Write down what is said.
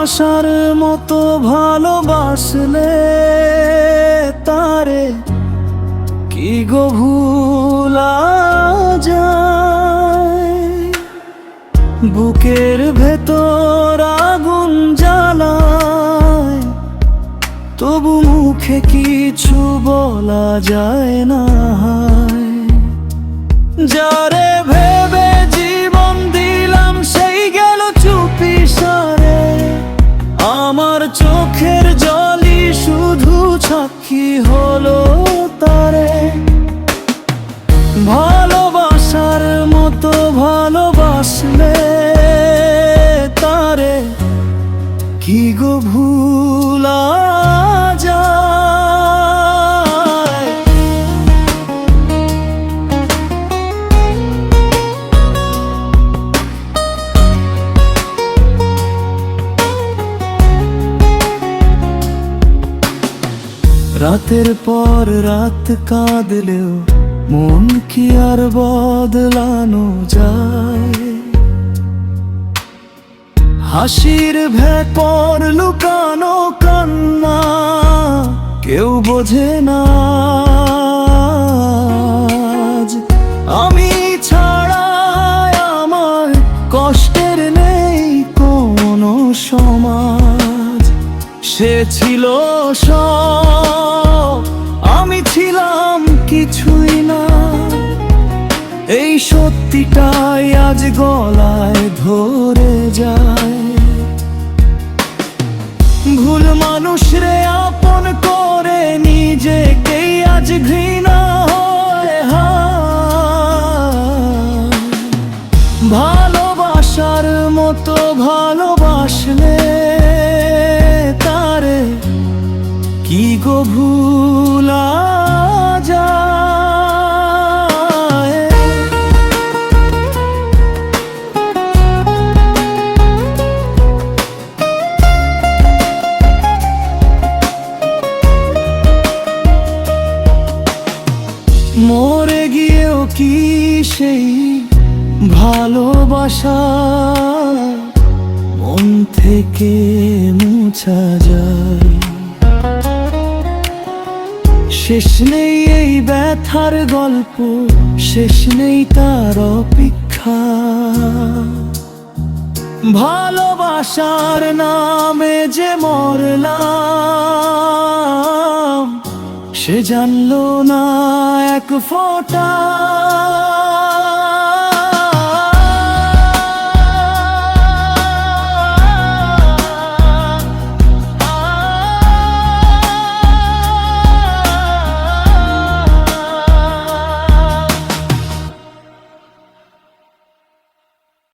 ভালোবাসার মতো ভালোবাসলে তারে কি গো ভুলা যায়। বুকের ভেতর আগুন জ্বালায়, তবু মুখে কিছু বলা যায় না। যারে ভেবে জীবন দিলাম সেই গেল চুপি সারে, আমার চোখের জলই শুধু সাক্ষী হলো তারে। ভালোবাসার মতো ভালোবাসলে তারে কি গো ভুলা যায়। রাতের পর রাত কাঁদলেও মন কি আর বদলানো যায়। হাসির ভেতর লুকানো কান্না কেউ বোঝে না। আজ আমি ছাড়া আমার কষ্টের নেই কোনো সমাজ। সে ছিল সব, আমি ছিলাম কিছুই না। এই সত্যিটাই আজ গলায় ধরে যায়। ভুল মানুষ রে আপন করে নিজেকেই আজ ঘৃণা হয়। ভালোবাসার মতো ভালোবাসলে তারে কি গো ভুলা যায়। মরে গিয়েও কি সেই ভালোবাসা মন থেকে মুছা যায়। শেষ নেই এই ব্যথার গল্প, শেষ নেই তার অপেক্ষা। ভালোবাসার নামে যে মরলাম, সে জানলো না এক ফোঁটা।